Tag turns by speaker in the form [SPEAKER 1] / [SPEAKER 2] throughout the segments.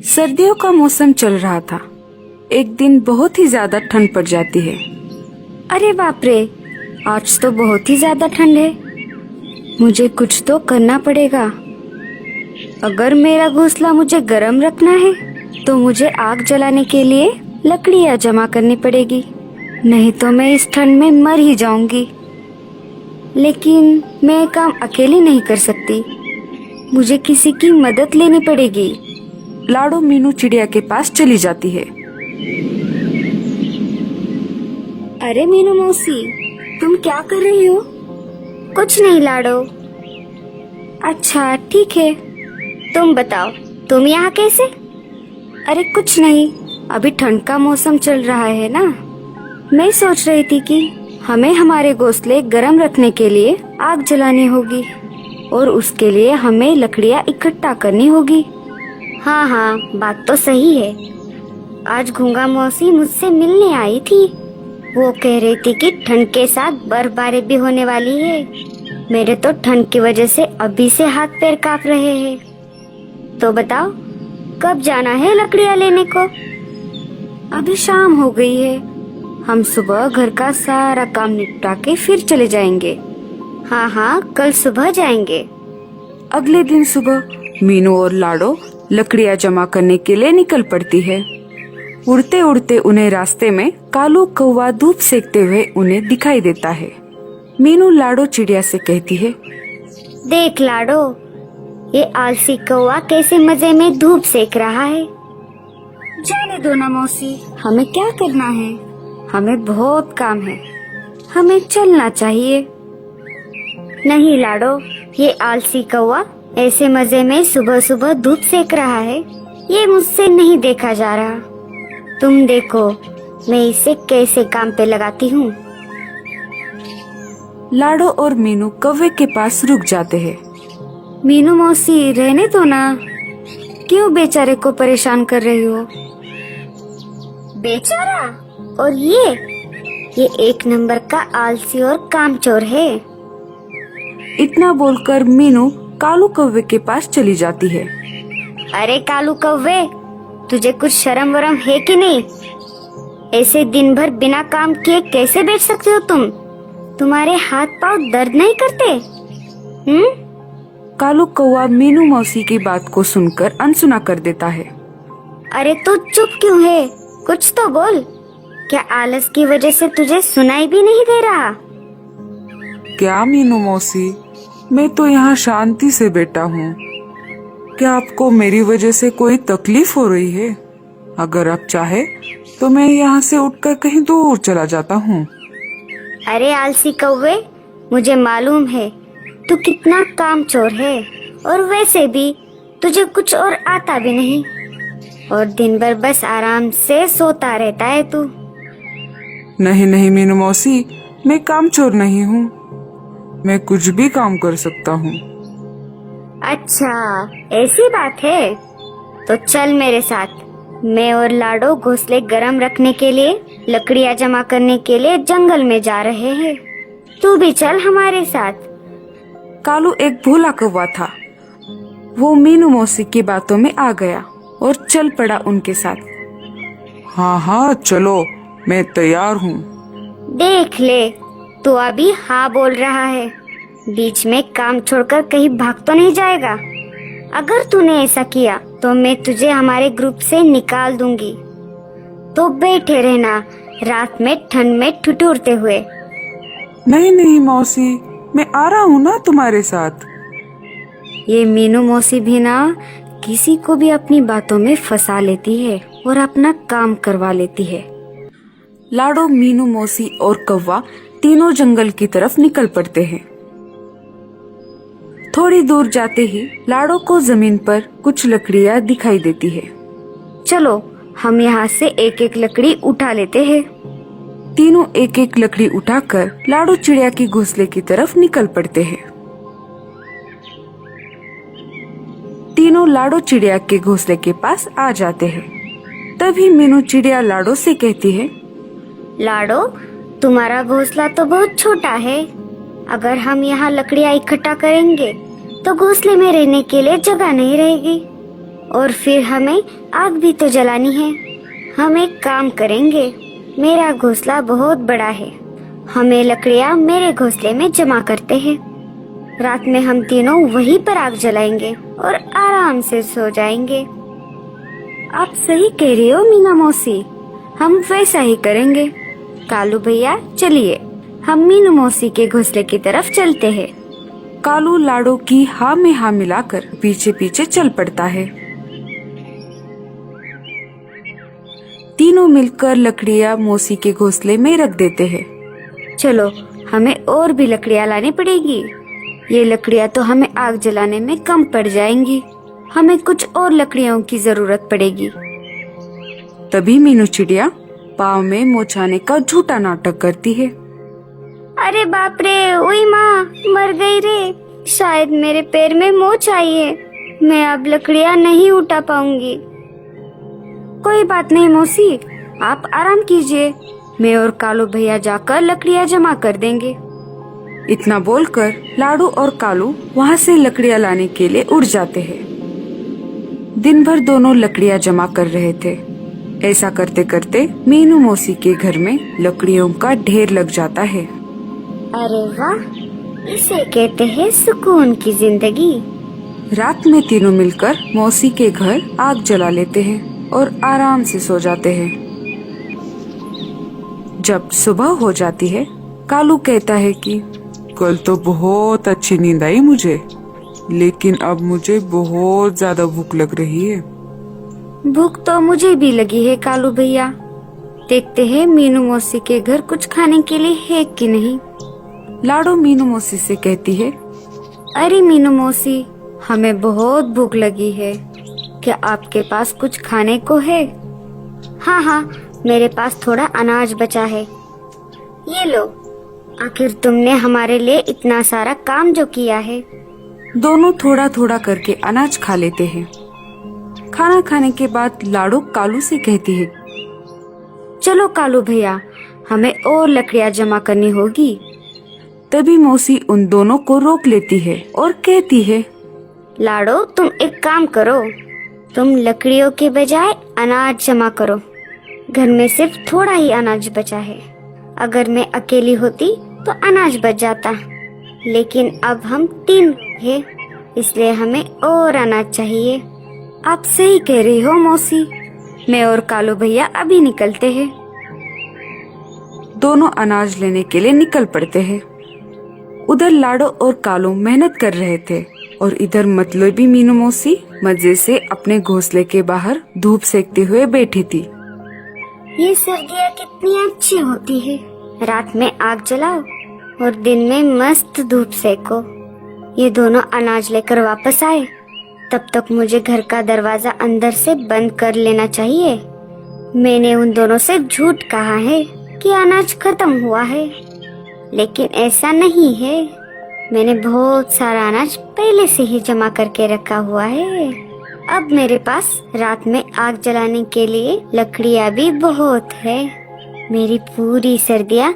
[SPEAKER 1] सर्दियों का मौसम चल रहा था। एक दिन बहुत ही ज्यादा ठंड पड़ जाती है।
[SPEAKER 2] अरे बाप रे, आज तो बहुत ही ज्यादा ठंड है। मुझे कुछ तो करना पड़ेगा। अगर मेरा घोंसला मुझे गर्म रखना है तो मुझे आग जलाने के लिए लकड़ियाँ जमा करनी पड़ेगी, नहीं तो मैं इस ठंड में मर ही जाऊंगी। लेकिन मैं ये काम अकेली नहीं कर सकती, मुझे किसी की मदद लेनी पड़ेगी।
[SPEAKER 1] लाडो मीनू चिड़िया के पास चली जाती है।
[SPEAKER 2] अरे मीनू मौसी, तुम क्या कर रही हो? कुछ नहीं लाडो। अच्छा ठीक है, तुम बताओ तुम यहाँ कैसे? अरे कुछ नहीं, अभी ठंड का मौसम चल रहा है ना। मैं सोच रही थी कि हमें हमारे घोंसले गर्म रखने के लिए आग जलानी होगी और उसके लिए हमें लकड़ियाँ इकट्ठा करनी होगी। हाँ हाँ, बात तो सही है। आज घूंगा मौसी मुझसे मिलने आई थी। वो कह रही थी कि ठंड के साथ बर्फबारी भी होने वाली है। मेरे तो ठंड की वजह से अभी से हाथ पैर कांप रहे हैं। तो बताओ कब जाना है लकड़ियाँ लेने को? अभी शाम हो गई है, हम सुबह घर का सारा काम निपटा के फिर चले जाएंगे। हाँ हाँ, कल सुबह जाएंगे।
[SPEAKER 1] अगले दिन सुबह मीनू और लाडो लकड़ियाँ जमा करने के लिए निकल पड़ती है। उड़ते उड़ते उन्हें रास्ते में कालू कौवा धूप सेकते हुए उन्हें दिखाई देता है। मीनू लाडो चिड़िया से कहती है,
[SPEAKER 2] देख लाडो, ये आलसी कौवा कैसे मजे में धूप सेक रहा है। जाने दो ना मौसी, हमें क्या करना है? हमें बहुत काम है, हमें चलना चाहिए। नहीं लाडो, ये आलसी कौवा ऐसे मजे में सुबह सुबह धूप सेक रहा है, ये मुझसे नहीं देखा जा रहा। तुम देखो मैं इसे कैसे काम पे लगाती हूँ।
[SPEAKER 1] लाडो और मीनू कौवे के पास रुक जाते हैं।
[SPEAKER 2] मीनू मौसी, रहने दो ना, क्यों बेचारे को परेशान कर रही हो? बेचारा? और ये एक नंबर का आलसी और कामचोर है।
[SPEAKER 1] इतना बोलकर मीनू कालू कौवे के पास चली जाती है।
[SPEAKER 2] अरे कालू कौवे, तुझे कुछ शर्म वरम है कि नहीं? ऐसे दिन भर बिना काम किए कैसे बैठ सकते हो तुम? तुम्हारे हाथ पाँव दर्द नहीं करते?
[SPEAKER 1] कालू कौवा मीनू मौसी की बात को सुनकर अनसुना कर देता है।
[SPEAKER 2] अरे तू चुप क्यों है? कुछ तो बोल। क्या आलस की वजह से तुझे सुनाई भी नहीं दे रहा?
[SPEAKER 3] क्या मीनू मौसी, मैं तो यहाँ शांति से बैठा हूँ। क्या आपको मेरी वजह से कोई तकलीफ हो रही है? अगर आप चाहे तो मैं यहाँ से उठकर कहीं दूर चला जाता हूँ।
[SPEAKER 2] अरे आलसी कौवे, मुझे मालूम है तू कितना कामचोर है, और वैसे भी तुझे कुछ और आता भी नहीं, और दिन भर बस आराम से सोता रहता है तू।
[SPEAKER 3] नहीं नहीं मीनू मौसी, मैं कामचोर नहीं हूँ, मैं कुछ भी काम कर सकता हूँ।
[SPEAKER 2] अच्छा ऐसी बात है, तो चल मेरे साथ। मैं और लाडो घोंसले गर्म रखने के लिए लकड़ियाँ जमा करने के लिए जंगल में जा रहे हैं। तू भी चल हमारे साथ।
[SPEAKER 1] कालू एक भोला कौवा था। वो मीनू मौसी की बातों में आ गया और चल पड़ा उनके साथ।
[SPEAKER 3] हाँ हाँ चलो, मैं तैयार हूँ।
[SPEAKER 2] देख ले, तू अभी हाँ बोल रहा है, बीच में काम छोड़कर कहीं भाग तो नहीं जाएगा? अगर तूने ऐसा किया तो मैं तुझे हमारे ग्रुप से निकाल दूंगी। तो बैठे रहना रात में ठंड में ठिठुरते हुए।
[SPEAKER 3] नहीं नहीं मौसी, मैं आ रहा हूँ ना तुम्हारे साथ।
[SPEAKER 1] ये मीनू मौसी भी ना किसी को भी अपनी बातों में फंसा लेती है और अपना काम करवा लेती है। लाडो, मीनू मौसी और कौवा तीनों जंगल की तरफ निकल पड़ते हैं। थोड़ी दूर जाते ही लाडो को जमीन पर कुछ लकड़ियाँ दिखाई देती है। चलो हम यहाँ से एक एक लकड़ी उठा लेते हैं। तीनों एक एक लकड़ी उठाकर लाडो चिड़िया की घोंसले की तरफ निकल पड़ते हैं। तीनों लाडो चिड़िया के घोंसले के पास आ जाते हैं। तभी मीनू चिड़िया लाडो से कहती है,
[SPEAKER 2] लाडो, तुम्हारा घोंसला तो बहुत छोटा है। अगर हम यहाँ लकड़ियाँ इकट्ठा करेंगे तो घोंसले में रहने के लिए जगह नहीं रहेगी, और फिर हमें आग भी तो जलानी है। हम एक काम करेंगे, मेरा घोंसला बहुत बड़ा है, हमें लकड़ियाँ मेरे घोंसले में जमा करते हैं। रात में हम तीनों वहीं पर आग जलाएंगे और आराम से सो जाएंगे।
[SPEAKER 1] आप सही कह रही हो मीना मौसी, हम वैसा ही करेंगे। कालू भैया चलिए, हम मीनू मौसी के घोंसले की तरफ चलते हैं। कालू लाडो की हाँ में हाँ मिलाकर पीछे पीछे चल पड़ता है। तीनों मिलकर लकड़ियाँ मौसी के घोंसले में रख देते हैं। चलो, हमें और भी लकड़ियाँ लानी पड़ेगी। ये लकड़ियाँ तो हमें आग जलाने में कम पड़ जाएंगी, हमें कुछ और लकड़ियों की जरूरत पड़ेगी। तभी मीनू चिड़िया पाँव में मोचाने का झूठा नाटक करती है।
[SPEAKER 2] अरे बाप रे, ओई माँ, मर गई रे, शायद मेरे पैर में मोच आई है, मैं अब लकड़ियाँ नहीं उठा पाऊंगी।
[SPEAKER 1] कोई बात नहीं मौसी, आप आराम कीजिए, मैं और कालू भैया जाकर लकड़ियाँ जमा कर देंगे। इतना बोलकर लाडू और कालू वहाँ से लकड़ियाँ लाने के लिए उड़ जाते हैं। दिन भर दोनों लकड़ियाँ जमा कर रहे थे। ऐसा करते करते मीनू मौसी के घर में लकड़ियों का ढेर लग जाता है।
[SPEAKER 2] अरे वाह, इसे कहते हैं सुकून की जिंदगी।
[SPEAKER 1] रात में तीनों मिलकर मौसी के घर आग जला लेते हैं और आराम से सो जाते हैं। जब सुबह हो जाती है, कालू कहता है कि
[SPEAKER 3] कल तो बहुत अच्छी नींद आई मुझे, लेकिन अब मुझे बहुत ज्यादा भूख लग रही है।
[SPEAKER 1] भूख तो मुझे भी लगी है कालू भैया, देखते हैं मीनू मौसी के घर कुछ खाने के लिए है कि नहीं। लाडो मीनू मौसी से कहती है, अरे मीनू मौसी, हमें बहुत भूख लगी है, क्या आपके पास कुछ खाने को है?
[SPEAKER 2] हाँ हाँ, मेरे पास थोड़ा अनाज बचा है, ये लो। आखिर तुमने हमारे लिए इतना सारा काम जो किया है।
[SPEAKER 1] दोनों थोड़ा थोड़ा करके अनाज खा लेते हैं। खाना खाने के बाद लाडो कालू से कहती है, चलो कालू भैया, हमें और लकड़ियाँ जमा करनी होगी। तभी मौसी उन दोनों को रोक लेती है और कहती है,
[SPEAKER 2] लाडो, तुम एक काम करो, तुम लकड़ियों के बजाय अनाज जमा करो। घर में सिर्फ थोड़ा ही अनाज बचा है, अगर मैं अकेली होती तो अनाज बच जाता, लेकिन अब हम 3 हैं, इसलिए हमें और अनाज चाहिए।
[SPEAKER 1] आप सही कह रही हो मौसी, मैं और कालू भैया अभी निकलते हैं। दोनों अनाज लेने के लिए निकल पड़ते हैं। उधर लाडो और कालू मेहनत कर रहे थे और इधर मतलबी मीनू मौसी मजे से अपने घोंसले के बाहर धूप सेकते हुए बैठी थी।
[SPEAKER 2] ये सर्दियाँ कितनी अच्छी होती है, रात में आग जलाओ और दिन में मस्त धूप सेको। ये दोनों अनाज लेकर वापस आए, तब तक मुझे घर का दरवाजा अंदर से बंद कर लेना चाहिए। मैंने उन दोनों से झूठ कहा है कि अनाज खत्म हुआ है, लेकिन ऐसा नहीं है, मैंने बहुत सारा अनाज पहले से ही जमा करके रखा हुआ है। अब मेरे पास रात में आग जलाने के लिए लकड़ियाँ भी बहुत है। मेरी पूरी सर्दियाँ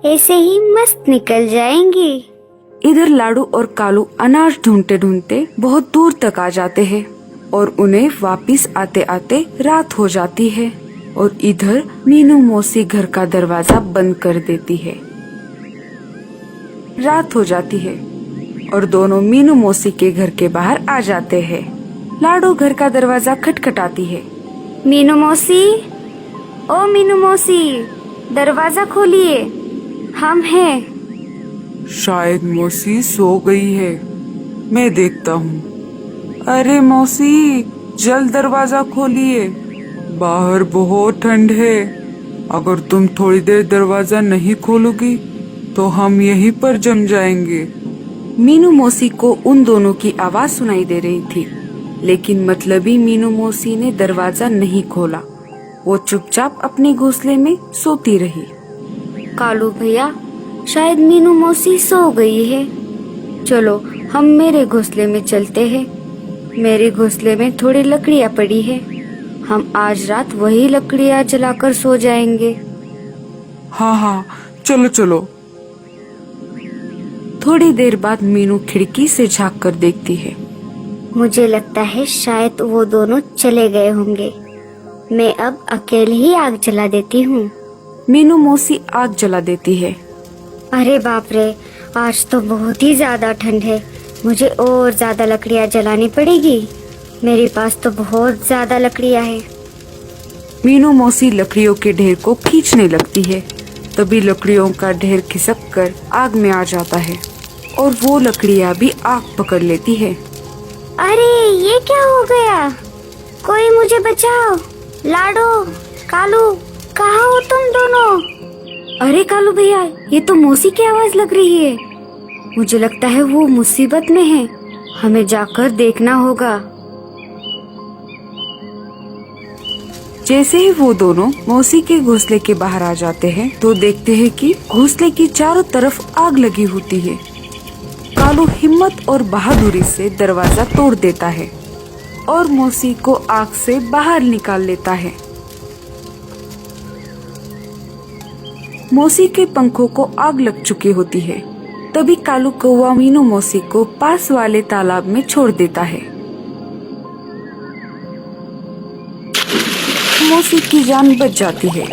[SPEAKER 2] ऐसे ही मस्त निकल जाएंगी।
[SPEAKER 1] इधर लाडू और कालू अनाज ढूंढते ढूंढते बहुत दूर तक आ जाते हैं और उन्हें वापिस आते आते रात हो जाती है और इधर मीनू मौसी घर का दरवाजा बंद कर देती है। रात हो जाती है और दोनों मीनू मौसी के घर के बाहर आ जाते हैं। लाडो घर का दरवाजा खटखटाती है। मीनू मौसी, ओ मीनू मौसी, दरवाजा खोलिए, हम हैं।
[SPEAKER 3] शायद मौसी सो गई है, मैं देखता हूँ। अरे मौसी, जल्द दरवाजा खोलिए, बाहर बहुत ठंड है। अगर तुम थोड़ी देर दरवाजा नहीं खोलोगी तो हम यहीं पर जम जाएंगे।
[SPEAKER 1] मीनू मौसी को उन दोनों की आवाज सुनाई दे रही थी, लेकिन मतलबी मीनू मौसी ने दरवाजा नहीं खोला। वो चुपचाप अपने घोंसले में सोती रही। कालू भैया, शायद मीनू मौसी सो गई है, चलो हम मेरे घोंसले में चलते हैं। मेरे घोंसले में थोड़ी लकड़ियाँ पड़ी है, हम आज रात वही लकड़ियाँ जलाकर सो जाएंगे।
[SPEAKER 3] हाँ हाँ, चलो चलो।
[SPEAKER 1] थोड़ी देर बाद मीनू खिड़की से झांक कर देखती है।
[SPEAKER 2] मुझे लगता है शायद वो दोनों चले गए होंगे। मैं अब अकेले ही आग जला देती हूँ।
[SPEAKER 1] मीनू मौसी आग जला देती है।
[SPEAKER 2] अरे बाप रे, आज तो बहुत ही ज्यादा ठंड है। मुझे और ज्यादा लकड़ियाँ जलानी पड़ेगी। मेरे पास तो बहुत ज्यादा लकड़ियाँ हैं।
[SPEAKER 1] मीनू मौसी लकड़ियों के ढेर को खींचने लगती है। तभी लकड़ियों का ढेर खिसक कर आग में आ जाता है और वो लकड़ियाँ भी आग पकड़ लेती है।
[SPEAKER 2] अरे ये क्या हो गया? कोई मुझे बचाओ। लाडो, कालू, कहाँ हो तुम दोनों?
[SPEAKER 1] अरे कालू भैया, ये तो मौसी की आवाज लग रही है। मुझे लगता है वो मुसीबत में है। हमें जाकर देखना होगा। जैसे ही वो दोनों मौसी के घोंसले के बाहर आ जाते हैं तो देखते हैं कि घोंसले की चारों तरफ आग लगी होती है। कालू हिम्मत और बहादुरी से दरवाजा तोड़ देता है और मौसी को आग से बाहर निकाल लेता है। मौसी के पंखों को आग लग चुकी होती है। तभी कालू कौवा मीनू मौसी को पास वाले तालाब में छोड़ देता है। मौसी की जान बच जाती है।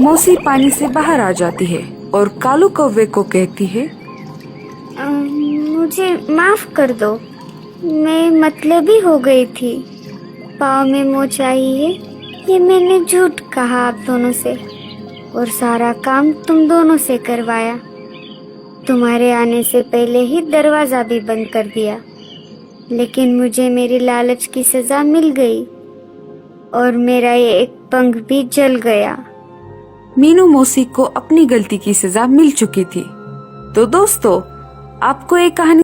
[SPEAKER 1] मौसी पानी से बाहर आ जाती है और कालू कौवे को कहती है,
[SPEAKER 2] मुझे माफ कर दो। मैं मतलबी हो गई थी। पाँव में मोच आई है, ये मैंने झूठ कहा आप दोनों से और सारा काम तुम दोनों से करवाया। तुम्हारे आने से पहले ही दरवाजा भी बंद कर दिया। लेकिन मुझे मेरी लालच की सजा मिल गई और मेरा ये एक पंख भी जल गया।
[SPEAKER 1] मीनू मौसी को अपनी गलती की सजा मिल चुकी थी। तो दोस्तों, आपको ये कहानी